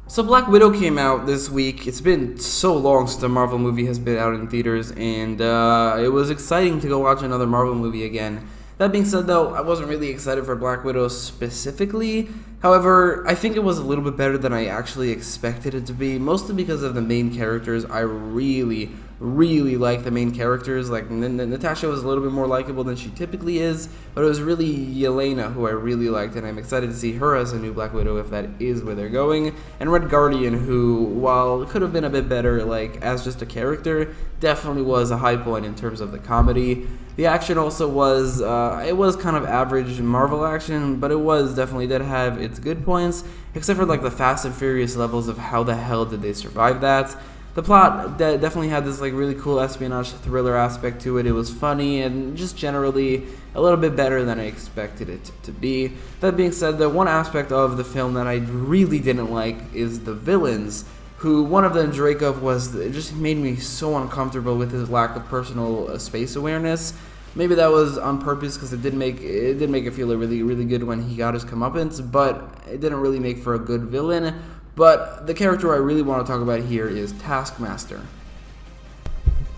So Black Widow came out this week. It's been so long since a Marvel movie has been out in theaters, and it was exciting to go watch another Marvel movie again. That being said, though, I wasn't really excited for Black Widow specifically. However, I think it was a little bit better than I actually expected it to be, mostly because of the main characters. I really like the main characters. Like, Natasha was a little bit more likable than she typically is, but it was really Yelena who I really liked, and I'm excited to see her as a new Black Widow if that is where they're going. And Red Guardian, who, while it could have been a bit better, like, as just a character, definitely was a high point in terms of the comedy. The action also was, it was kind of average Marvel action, but it did have its good points, except for like the Fast and Furious levels of how the hell did they survive that. The plot definitely had this like really cool espionage thriller aspect to it. It was funny and just generally a little bit better than I expected it to be. That being said, the one aspect of the film that I really didn't like is the villains. Who one of them, Dracov, it just made me so uncomfortable with his lack of personal space awareness. Maybe that was on purpose because it did make it feel really good when he got his comeuppance, but it didn't really make for a good villain. But the character I really want to talk about here is Taskmaster.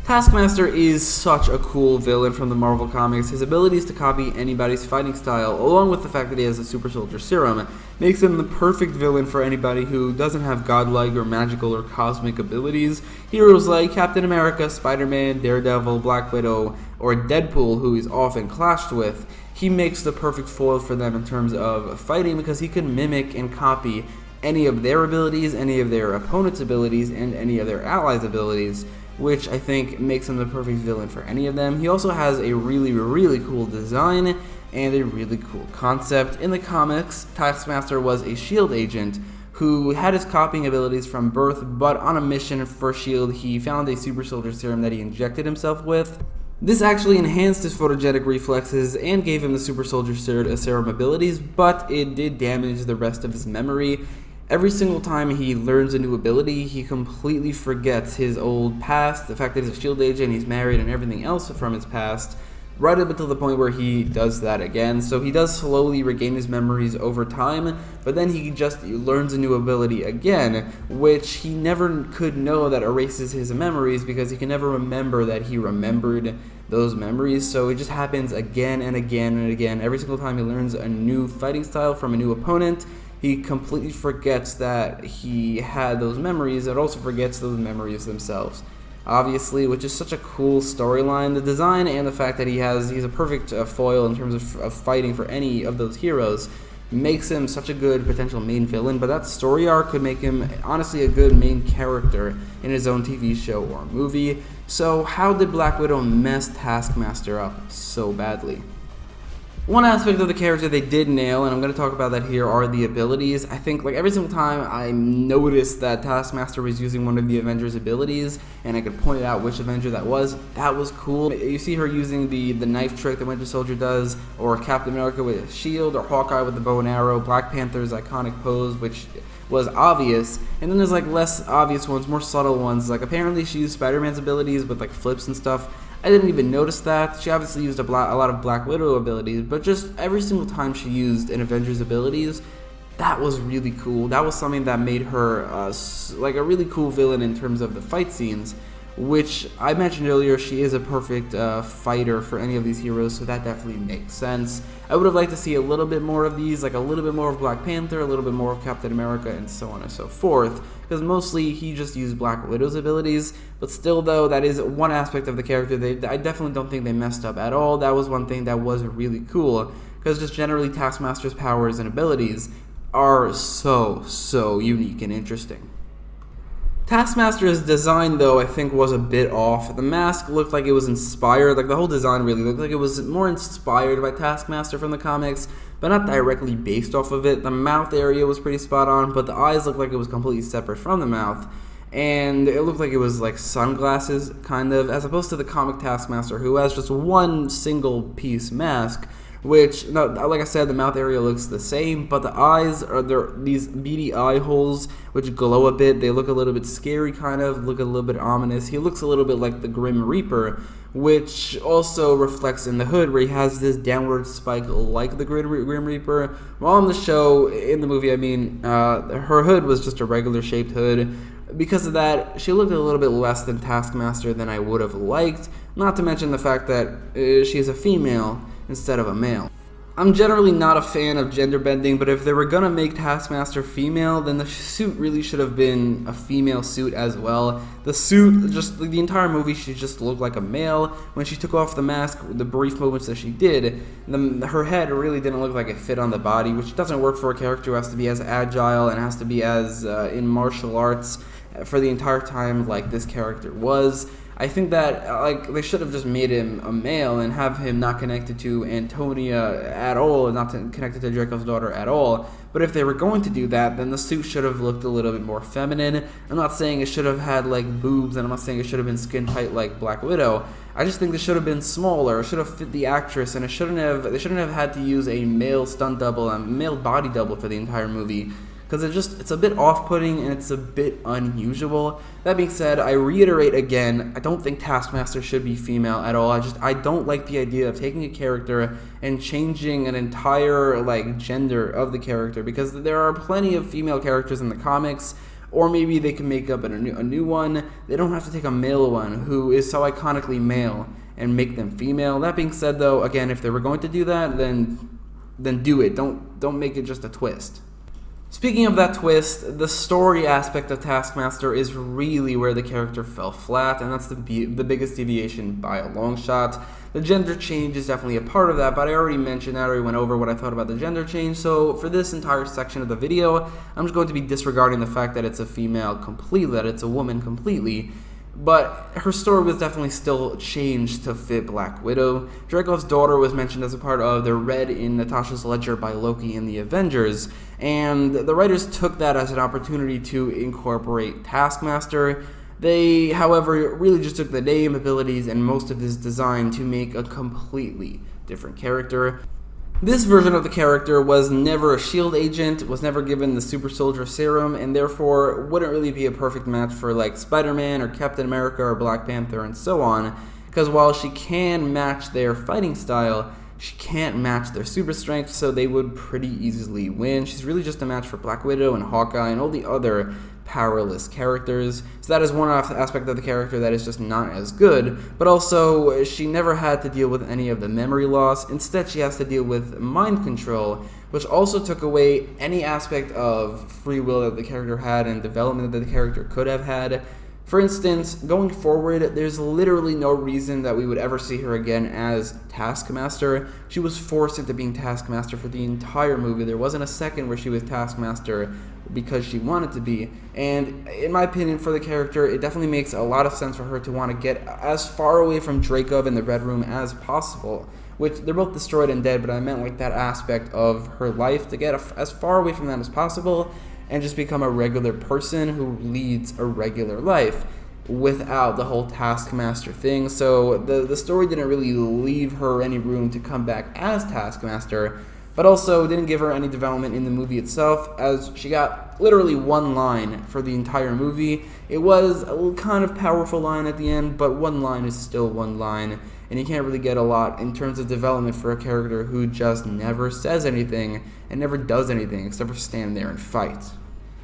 Taskmaster is such a cool villain from the Marvel Comics. His abilities to copy anybody's fighting style, along with the fact that he has a super soldier serum, makes him the perfect villain for anybody who doesn't have godlike or magical or cosmic abilities. Heroes like Captain America, Spider-Man, Daredevil, Black Widow, or Deadpool, who he's often clashed with, he makes the perfect foil for them in terms of fighting because he can mimic and copy any of their abilities, any of their opponent's abilities, and any of their allies' abilities, which I think makes him the perfect villain for any of them. He also has a really cool design and a really cool concept. In the comics, Taskmaster was a S.H.I.E.L.D. agent who had his copying abilities from birth, but on a mission for S.H.I.E.L.D., he found a super soldier serum that he injected himself with. This actually enhanced his photogenic reflexes and gave him the super soldier serum abilities, but it did damage the rest of his memory. Every single time he learns a new ability, he completely forgets his old past, the fact that he's a S.H.I.E.L.D. agent, he's married, and everything else from his past, right up until the point where he does that again. So he does slowly regain his memories over time, but then he just learns a new ability again, which he never could know that erases his memories because he can never remember that he remembered those memories. So it just happens again and again and again. Every single time he learns a new fighting style from a new opponent, he completely forgets that he had those memories and also forgets those memories themselves. Obviously, which is such a cool storyline. The design and the fact that he's a perfect foil in terms of fighting for any of those heroes makes him such a good potential main villain, but that story arc could make him honestly a good main character in his own TV show or movie. So how did Black Widow mess Taskmaster up so badly? One aspect of the character they did nail, and I'm going to talk about that here, are the abilities. I think like every single time I noticed that Taskmaster was using one of the Avengers' abilities, and I could point out which Avenger that was cool. You see her using the knife trick that Winter Soldier does, or Captain America with his shield, or Hawkeye with the bow and arrow, Black Panther's iconic pose, which was obvious, and then there's like less obvious ones, more subtle ones. Like apparently she used Spider-Man's abilities with like flips and stuff. I didn't even notice that. She obviously used a lot of Black Widow abilities, but just every single time she used an Avengers abilities, that was really cool. That was something that made her like a really cool villain in terms of the fight scenes, which I mentioned earlier. She is a perfect fighter for any of these heroes, so that definitely makes sense. I would have liked to see a little bit more of these, like a little bit more of Black Panther, a little bit more of Captain America, and so on and so forth, because mostly he just used Black Widow's abilities. But still, though, that is one aspect of the character I definitely don't think they messed up at all. That was one thing that was really cool, because just generally Taskmaster's powers and abilities are so unique and interesting. Taskmaster's design, though, I think was a bit off. The mask looked like it was inspired, like the whole design really looked like it was more inspired by Taskmaster from the comics, but not directly based off of it. The mouth area was pretty spot on, but the eyes looked like it was completely separate from the mouth, and it looked like it was like sunglasses, kind of, as opposed to the comic Taskmaster, who has just one single piece mask, which, no, like I said, the mouth area looks the same, but the eyes are these beady eye holes which glow a bit. They look a little bit scary, kind of, look a little bit ominous. He looks a little bit like the Grim Reaper, which also reflects in the hood, where he has this downward spike like the Grim Reaper. While in the show, in the movie, I mean, her hood was just a regular shaped hood. Because of that, she looked a little bit less than Taskmaster than I would have liked, not to mention the fact that she's a female instead of a male. I'm generally not a fan of gender bending, but if they were gonna make Taskmaster female, then the suit really should have been a female suit as well. The suit, just the entire movie, she just looked like a male. When she took off the mask, the brief moments that she did, her head really didn't look like it fit on the body, which doesn't work for a character who has to be as agile and has to be as in martial arts for the entire time like this character was. I think that they should have just made him a male and have him not connected to Antonia at all, and not connected to Draco's daughter at all. But if they were going to do that, then the suit should have looked a little bit more feminine. I'm not saying it should have had like boobs, and I'm not saying it should have been skin tight like Black Widow. I just think it should have been smaller. It should have fit the actress, and they shouldn't have had to use a male stunt double and male body double for the entire movie, because it's a bit off-putting and it's a bit unusual. That being said, I reiterate again, I don't think Taskmaster should be female at all. I don't like the idea of taking a character and changing an entire gender of the character, because there are plenty of female characters in the comics. Or maybe they can make up a new one. They don't have to take a male one who is so iconically male and make them female. That being said, though, again, if they were going to do that, then do it. Don't make it just a twist. Speaking of that twist, the story aspect of Taskmaster is really where the character fell flat, and that's the biggest deviation by a long shot. The gender change is definitely a part of that, but I already went over what I thought about the gender change, so for this entire section of the video, I'm just going to be disregarding the fact that it's a female completely, that it's a woman completely. But her story was definitely still changed to fit Black Widow. Dracula's daughter was mentioned as a part of the Red in Natasha's Ledger by Loki in the Avengers, and the writers took that as an opportunity to incorporate Taskmaster. They, however, really just took the name, abilities, and most of his design to make a completely different character. This version of the character was never a SHIELD agent, was never given the super soldier serum, and therefore wouldn't really be a perfect match for Spider-Man or Captain America or Black Panther and so on, because while she can match their fighting style, she can't match their super strength, so they would pretty easily win. She's really just a match for Black Widow and Hawkeye and all the other powerless characters. So that is one aspect of the character that is just not as good, but also she never had to deal with any of the memory loss. Instead, she has to deal with mind control, which also took away any aspect of free will that the character had and development that the character could have had. For instance, going forward, there's literally no reason that we would ever see her again as Taskmaster. She was forced into being Taskmaster for the entire movie. There wasn't a second where she was Taskmaster because she wanted to be. And in my opinion, for the character, it definitely makes a lot of sense for her to want to get as far away from Dracov in the Red Room as possible. Which, they're both destroyed and dead, but I meant that aspect of her life, to get as far away from that as possible and just become a regular person who leads a regular life without the whole Taskmaster thing. So the story didn't really leave her any room to come back as Taskmaster, but also didn't give her any development in the movie itself, as she got literally one line for the entire movie. It was a kind of powerful line at the end, but one line is still one line, and you can't really get a lot in terms of development for a character who just never says anything and never does anything except for stand there and fight.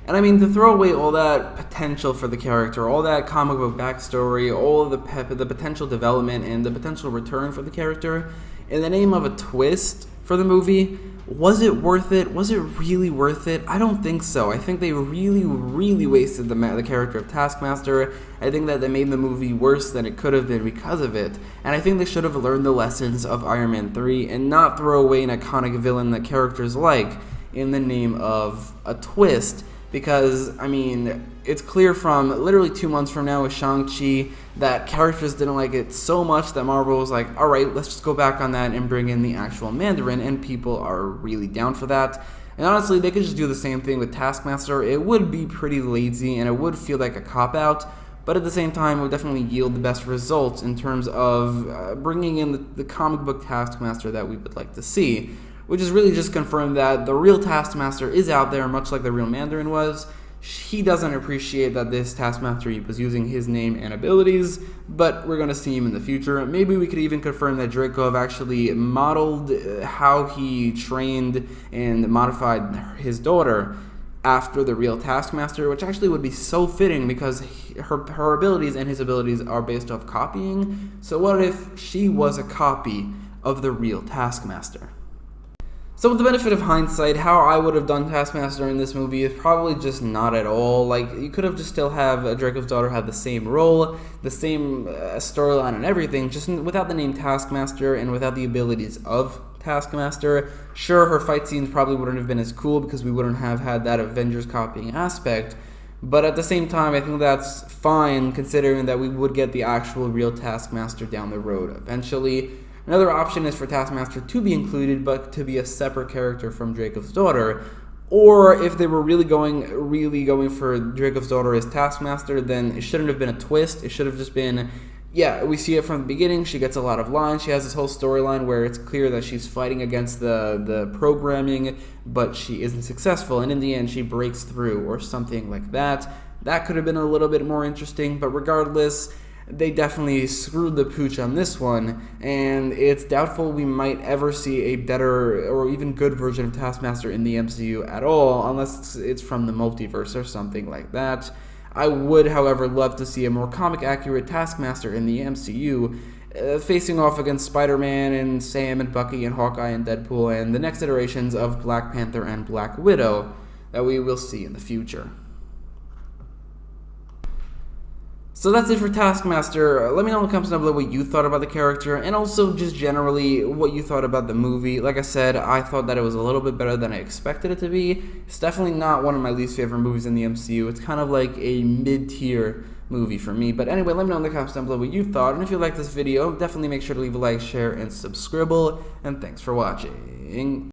And I mean, to throw away all that potential for the character, all that comic book backstory, all of the potential development and the potential return for the character, in the name of a twist for the movie, was it worth it? Was it really worth it? I don't think so. I think they really, really wasted the character of Taskmaster. I think that they made the movie worse than it could have been because of it. And I think they should have learned the lessons of Iron Man 3 and not throw away an iconic villain that characters like in the name of a twist. Because, I mean, it's clear from literally 2 months from now with Shang-Chi that characters didn't like it so much that Marvel was like, alright, let's just go back on that and bring in the actual Mandarin, and people are really down for that. And honestly, they could just do the same thing with Taskmaster. It would be pretty lazy, and it would feel like a cop-out, but at the same time, it would definitely yield the best results in terms of bringing in the comic book Taskmaster that we would like to see, which is really just confirmed that the real Taskmaster is out there, much like the real Mandarin was. He doesn't appreciate that this Taskmaster was using his name and abilities, but we're going to see him in the future. Maybe we could even confirm that Dreykov actually modeled how he trained and modified his daughter after the real Taskmaster, which actually would be so fitting because her abilities and his abilities are based off copying. So what if she was a copy of the real Taskmaster? So with the benefit of hindsight, how I would have done Taskmaster in this movie is probably just not at all. Like, you could have just still have Dreykov's daughter have the same role, the same storyline and everything, just without the name Taskmaster and without the abilities of Taskmaster. Sure, her fight scenes probably wouldn't have been as cool because we wouldn't have had that Avengers copying aspect, but at the same time, I think that's fine considering that we would get the actual real Taskmaster down the road eventually. Another option is for Taskmaster to be included, but to be a separate character from Dreykov's daughter. Or if they were really going for Dreykov's daughter as Taskmaster, then it shouldn't have been a twist. It should have just been, yeah, we see it from the beginning. She gets a lot of lines. She has this whole storyline where it's clear that she's fighting against the programming, but she isn't successful. And in the end, she breaks through or something like that. That could have been a little bit more interesting, but regardless, they definitely screwed the pooch on this one, and it's doubtful we might ever see a better or even good version of Taskmaster in the MCU at all, unless it's from the multiverse or something like that. I would, however, love to see a more comic-accurate Taskmaster in the MCU, facing off against Spider-Man and Sam and Bucky and Hawkeye and Deadpool and the next iterations of Black Panther and Black Widow that we will see in the future. So that's it for Taskmaster. Let me know in the comments down below what you thought about the character, and also just generally what you thought about the movie. Like I said, I thought that it was a little bit better than I expected it to be. It's definitely not one of my least favorite movies in the MCU. It's kind of like a mid-tier movie for me. But anyway, let me know in the comments down below what you thought, and if you like this video, definitely make sure to leave a like, share, and subscribe. And thanks for watching.